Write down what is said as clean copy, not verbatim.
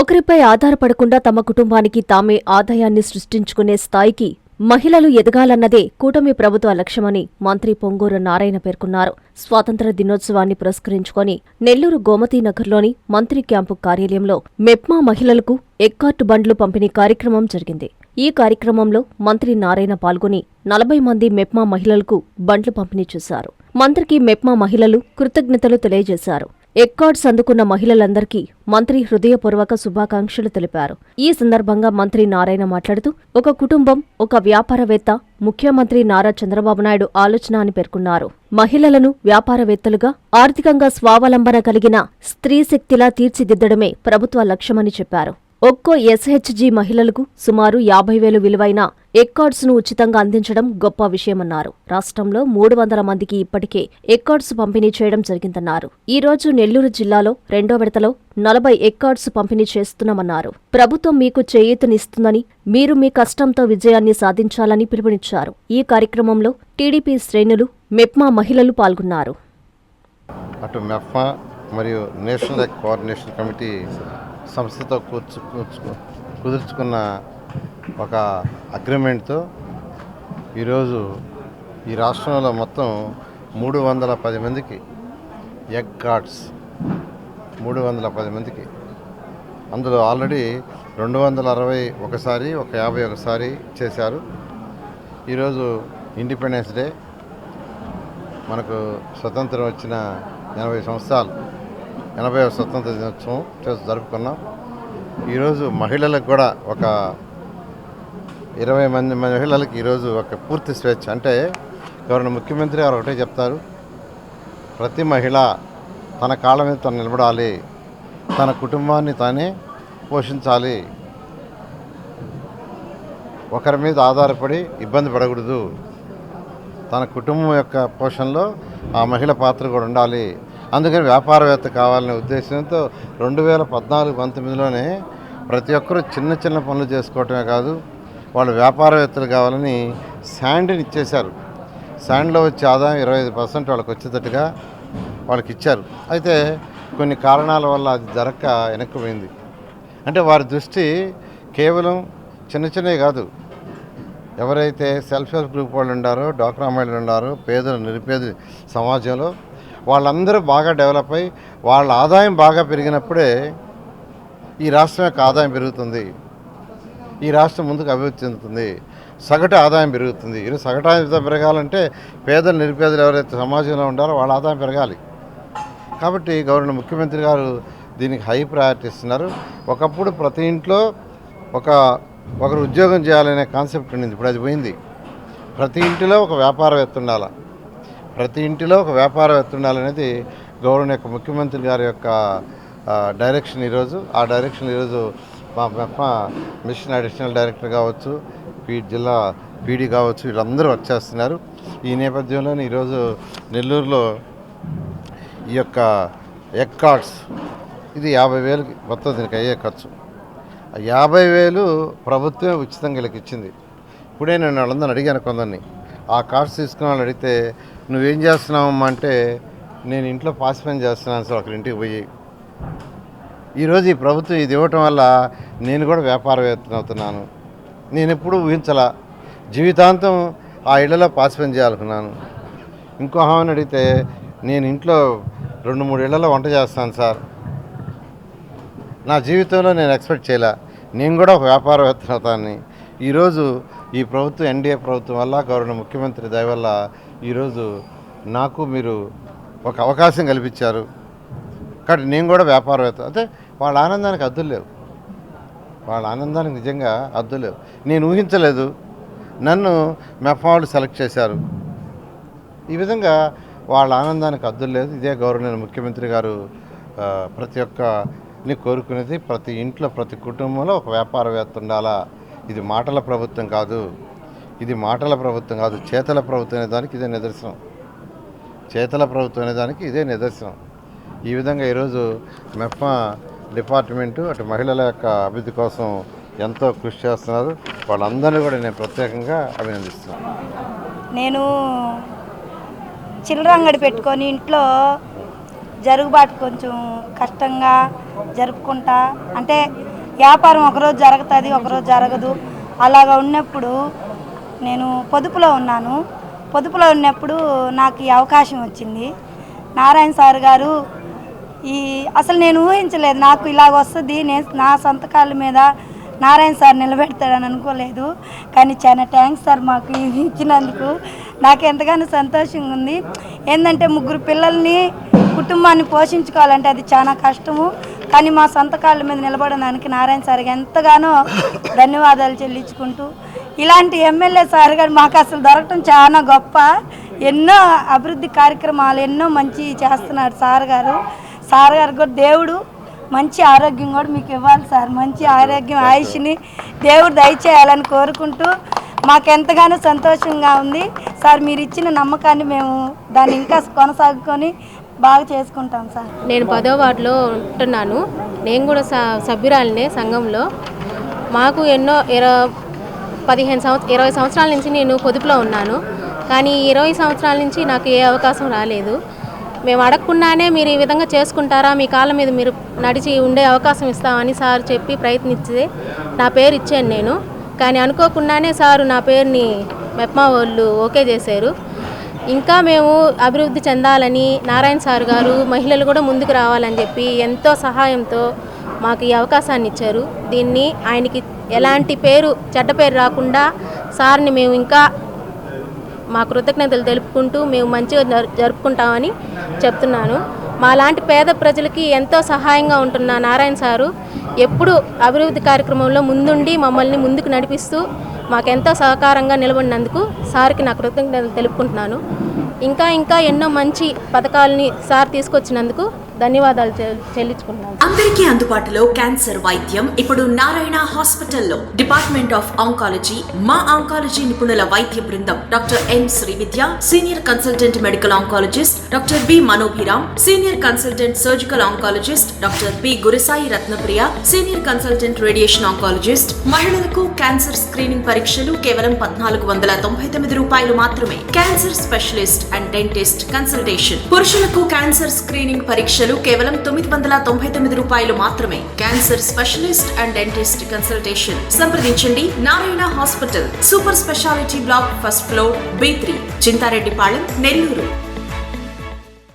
ఒకరిపై ఆధారపడకుండా తమ కుటుంబానికి తామే ఆదాయాన్ని సృష్టించుకునే స్థాయికి మహిళలు ఎదగాలన్నదే కూటమి ప్రభుత్వ లక్ష్యమని మంత్రి పొంగూరు నారాయణ పేర్కొన్నారు. స్వాతంత్ర దినోత్సవాన్ని పురస్కరించుకొని నెల్లూరు గోమతీనగర్లోని మంత్రి క్యాంపు కార్యాలయంలో మెప్మా మహిళలకు ఎక్కార్ట్ బండ్లు పంపిణీ కార్యక్రమం జరిగింది. ఈ కార్యక్రమంలో మంత్రి నారాయణ పాల్గొని 40 మంది మెప్మా మహిళలకు బండ్లు పంపిణీ చేశారు. మంత్రికి మెప్మా మహిళలు కృతజ్ఞతలు తెలియజేశారు. ఎక్కార్డ్స్ అందుకున్న మహిళలందరికీ మంత్రి హృదయపూర్వక శుభాకాంక్షలు తెలిపారు. ఈ సందర్భంగా మంత్రి నారాయణ మాట్లాడుతూ ఒక కుటుంబం, ఒక వ్యాపారవేత్త ముఖ్యమంత్రి నారా చంద్రబాబు నాయుడు ఆలోచన అని పేర్కొన్నారు. మహిళలను వ్యాపారవేత్తలుగా, ఆర్థికంగా స్వావలంబన కలిగిన స్త్రీ శక్తిలా తీర్చిదిద్దడమే ప్రభుత్వ లక్ష్యమని చెప్పారు. ఒక్కో ఎస్హెచ్జీ మహిళలకు సుమారు 50,000 విలువైన ఎక్కార్డ్స్ ను ఉచితంగా అందించడం గొప్ప విషయమన్నారు. రాష్ట్రంలో 300 మందికి ఇప్పటికే ఎక్కార్డ్స్ పంపిణీ చేయడం జరిగిందన్నారు. ఈ రోజు నెల్లూరు జిల్లాలో 2వ విడతలో 40 ఎక్కార్డ్స్ పంపిణీ చేస్తున్నామన్నారు. ప్రభుత్వం మీకు చేయూతనిస్తుందని, మీరు మీ కష్టంతో విజయాన్ని సాధించాలని పిలుపునిచ్చారు. ఈ కార్యక్రమంలో టీడీపీ శ్రేణులు, మెప్మా మహిళలు పాల్గొన్నారు. అటు మెప్మా మరియు నేషనల్ కోఆర్డినేషన్ కమిటీ సంస్థతో కుదుర్చుకున్న ఒక అగ్రిమెంట్తో ఈరోజు ఈ రాష్ట్రంలో మొత్తం 310 మందికి ఎగ్ కార్డ్స్ 310 మందికి, అందులో ఆల్రెడీ 260 ఒకసారి, ఒక 50 ఒకసారి చేశారు. ఈరోజు ఇండిపెండెన్స్ డే, మనకు స్వతంత్రం వచ్చిన 80 సంవత్సరాలు, 80వ స్వతంత్ర దినోత్సవం జరుపుకున్నాం. ఈరోజు మహిళలకు కూడా ఒక 20 మంది మహిళలకు ఈరోజు ఒక పూర్తి స్వేచ్ఛ. అంటే గవర్నర్ ముఖ్యమంత్రి గారు ఒకటే చెప్తారు, ప్రతి మహిళ తన కాళ్ళ మీద తను నిలబడాలి, తన కుటుంబాన్ని తానే పోషించాలి, ఒకరి మీద ఆధారపడి ఇబ్బంది పడకూడదు, తన కుటుంబం యొక్క పోషణలో ఆ మహిళ పాత్ర కూడా ఉండాలి. అందుకని వ్యాపారవేత్త కావాలనే ఉద్దేశంతో 2014-19లోనే ప్రతి ఒక్కరూ చిన్న చిన్న పనులు చేసుకోవటమే కాదు, వాళ్ళు వ్యాపారవేత్తలు కావాలని శాండ్ని ఇచ్చేశారు. శాండ్లో వచ్చే ఆదాయం 25% వాళ్ళకి వచ్చేటట్టుగా వాళ్ళకి ఇచ్చారు. అయితే కొన్ని కారణాల వల్ల అది జరగక వెనక్కిపోయింది. అంటే వారి దృష్టి కేవలం చిన్న చిన్నవి కాదు, ఎవరైతే సెల్ఫ్ హెల్ప్ గ్రూప్ వాళ్ళు ఉండారో, డ్వాక్రా మహిళలు ఉండారో, పేదలు, నిరుపేద సమాజంలో వాళ్ళందరూ బాగా డెవలప్ అయ్యి వాళ్ళ ఆదాయం బాగా పెరిగినప్పుడే ఈ రాష్ట్రం యొక్క ఆదాయం పెరుగుతుంది, ఈ రాష్ట్రం ముందుకు అభివృద్ధి చెందుతుంది, సగటు ఆదాయం పెరుగుతుంది. ఈరోజు సగటు ఆదాయం పెరగాలంటే పేదలు, నిరుపేదలు ఎవరైతే సమాజంలో ఉండారో వాళ్ళ ఆదాయం పెరగాలి. కాబట్టి గవర్నర్ ముఖ్యమంత్రి గారు దీనికి హై ప్రయారిటీ ఇస్తున్నారు. ఒకప్పుడు ప్రతి ఇంట్లో ఒకరు ఉద్యోగం చేయాలనే కాన్సెప్ట్ ఉండింది, ఇప్పుడు అది పోయింది. ప్రతి ఇంటిలో ఒక వ్యాపారవేత్త ఉండాలి, ప్రతి ఇంటిలో ఒక వ్యాపారవేత్త ఉండాలనేది గవర్నర్ యొక్క ముఖ్యమంత్రి గారి యొక్క డైరెక్షన్. ఆ డైరెక్షన్ ఈరోజు మా మెప్మా మిషన్ అడిషనల్ డైరెక్టర్ కావచ్చు, జిల్లా పీడీ కావచ్చు, వీళ్ళందరూ వర్క్ చేస్తున్నారు. ఈ నేపథ్యంలోనే ఈరోజు నెల్లూరులో ఈ యొక్క ఎగ్ కార్డ్స్ ఇది 50,000కి మొత్తం దీనికి అయ్యే ఖర్చు. 50,000 ప్రభుత్వం ఉచితంగా వీళ్ళకి ఇచ్చింది. ఇప్పుడే నేను వాళ్ళందరిని అడిగాను, కొందరిని ఆ కార్డ్స్ తీసుకున్న వాళ్ళు అడిగితే, నువ్వేం చేస్తున్నావమ్మా అంటే, నేను ఇంట్లో పాసి పని చేస్తున్నాను సార్ ఒకరి ఇంటికి పోయి. ఈరోజు ఈ ప్రభుత్వం ఇది ఇవ్వటం వల్ల నేను కూడా వ్యాపారవేత్త అవుతున్నాను. నేను ఎప్పుడూ ఊహించలా, జీవితాంతం ఆ ఇళ్లలో పాసి పని చేయాలనుకున్నాను. ఇంకో ఆమెను అడిగితే, నేను ఇంట్లో 2-3 ఇళ్లలో వంట చేస్తాను సార్, నా జీవితంలో నేను ఎక్స్పెక్ట్ చేయలే, నేను కూడా ఒక వ్యాపారవేత్త అవుతానని. ఈరోజు ఈ ప్రభుత్వం, ఎన్డీఏ ప్రభుత్వం వల్ల, గవర్నర్ ముఖ్యమంత్రి దయ వల్ల ఈరోజు నాకు మీరు ఒక అవకాశం కల్పించారు. కాబట్టి నేను కూడా వ్యాపారవేత్త. అంటే వాళ్ళ ఆనందానికి హద్దులు లేవు, వాళ్ళ ఆనందానికి నిజంగా హద్దులు లేవు. నేను ఊహించలేదు, నన్ను మెప్మా వాళ్ళు సెలెక్ట్ చేశారు. ఈ విధంగా వాళ్ళ ఆనందానికి హద్దులు లేదు. ఇదే గవర్నర్ ముఖ్యమంత్రి గారు ప్రతి ఒక్కరిని కోరుకునేది, ప్రతి ఇంట్లో, ప్రతి కుటుంబంలో ఒక వ్యాపారవేత్త ఉండాలా. ఇది మాటల ప్రభుత్వం కాదు, ఇది మాటల ప్రభుత్వం కాదు, చేతల ప్రభుత్వం అనే దానికి ఇదే నిదర్శనం, చేతల ప్రభుత్వం అనే దానికి ఇదే నిదర్శనం. ఈ విధంగా ఈరోజు మెప్మా డిపార్ట్మెంటు అటు మహిళల యొక్క అభివృద్ధి కోసం ఎంతో కృషి చేస్తున్నారు. వాళ్ళందరినీ కూడా నేను ప్రత్యేకంగా అభినందిస్తున్నాను. నేను చిల్లర అంగడి పెట్టుకొని ఇంట్లో జరుగుబాటు కొంచెం కష్టంగా జరుపుకుంటా, అంటే వ్యాపారం ఒకరోజు జరుగుతుంది, ఒకరోజు జరగదు. అలాగా ఉన్నప్పుడు నేను పొదుపులో ఉన్నాను. పొదుపులో ఉన్నప్పుడు నాకు ఈ అవకాశం వచ్చింది. నారాయణ సార్ గారు అసలు నేను ఊహించలేదు నాకు ఇలాగ వస్తుంది, నేను నా సొంత కాళ్ళ మీద నారాయణ సార్ నిలబెడతాడని అనుకోలేదు. కానీ చాలా థ్యాంక్స్ సార్ మాకు ఇది ఇచ్చినందుకు. నాకు ఎంతగానో సంతోషంగా ఉంది. ఏంటంటే 3 పిల్లల్ని కుటుంబాన్ని పోషించుకోవాలంటే అది చాలా కష్టము. కానీ మా సొంత కాళ్ళ మీద నిలబడడానికి నారాయణ సార్కి ఎంతగానో ధన్యవాదాలు చెల్లించుకుంటూ, ఇలాంటి ఎమ్మెల్యే సార్ గారు మాకు అసలు దొరకటం చాలా గొప్ప. ఎన్నో అభివృద్ధి కార్యక్రమాలు ఎన్నో మంచి చేస్తున్నారు సార్ గారు. సార్ గారు కూడా దేవుడు మంచి ఆరోగ్యం కూడా మీకు ఇవ్వాలి సార్. మంచి ఆరోగ్యం ఆయుష్ని దేవుడు దయచేయాలని కోరుకుంటూ మాకెంతగానో సంతోషంగా ఉంది సార్. మీరు ఇచ్చిన నమ్మకాన్ని మేము దాన్ని ఇంకా కొనసాగుకొని బాగా చేసుకుంటాం సార్. నేను 10వ వార్డులో ఉంటున్నాను. నేను కూడా సభ్యురాలినే సంఘంలో. మాకు ఎన్నో 20 సంవత్సరాల నుంచి నేను పొదుపులో ఉన్నాను. కానీ 20 సంవత్సరాల నుంచి నాకు ఏ అవకాశం రాలేదు. మేము అడగకుండానే మీరు ఈ విధంగా చేసుకుంటారా, మీ కాళ్ళ మీద మీరు నడిచి ఉండే అవకాశం ఇస్తామని సార్ చెప్పి ప్రయత్నిస్తే నా పేరు ఇచ్చాను నేను. కానీ అనుకోకుండానే సారు నా పేరుని మెప్మా వాళ్ళు ఓకే చేశారు. ఇంకా మేము అభివృద్ధి చెందాలని నారాయణ సార్ గారు మహిళలు కూడా ముందుకు రావాలని చెప్పి ఎంతో సహాయంతో మాకు ఈ అవకాశాన్ని ఇచ్చారు. దీన్ని ఆయనకి ఎలాంటి చెడ్డ పేరు రాకుండా సార్ని మేము ఇంకా మా కృతజ్ఞతలు తెలుపుకుంటూ మేము మంచిగా జరుపుకుంటామని చెప్తున్నాను. మాలాంటి పేద ప్రజలకి ఎంతో సహాయంగా ఉంటున్న నారాయణ సారు ఎప్పుడు అభివృద్ధి కార్యక్రమంలో ముందుండి మమ్మల్ని ముందుకు నడిపిస్తూ మాకెంతో సహకారంగా నిలబడినందుకు సార్కి నా కృతజ్ఞతలు తెలుపుకుంటున్నాను. ఇంకా ఎన్నో మంచి పథకాలని సార్ తీసుకొచ్చినందుకు ధన్యవాదాలు చెల్లించుకుంటున్నాను. అందరికీ అందుబాటులో క్యాన్సర్ వైద్యం ఇప్పుడు నారాయణ హాస్పిటల్లో. డిపార్ట్మెంట్ ఆఫ్ ఆంకాలజీ, మా ఆంకాలజీ నిపుణుల వైద్య బృందం doctor M Srividya, senior consultant medical oncologist doctor B Manobhiram, senior consultant surgical oncologist doctor B Gurisai Ratnapriya, senior consultant radiation oncologist. మహిళలకు క్యాన్సర్ స్క్రీనింగ్ పరీక్షలు కేవలం 1499 రూపాయలు మాత్రమే. Cancer specialist and dentist consultation. పురుషులకు క్యాన్సర్ స్క్రీనింగ్ పరీక్షలు కేవలం 999 రూపాయలు మాత్రమే. Cancer specialist and dentist consultation. సంప్రదించండి Narayana hospital, super speciality block, first floor, B3, Chintareddypalem, Nellore.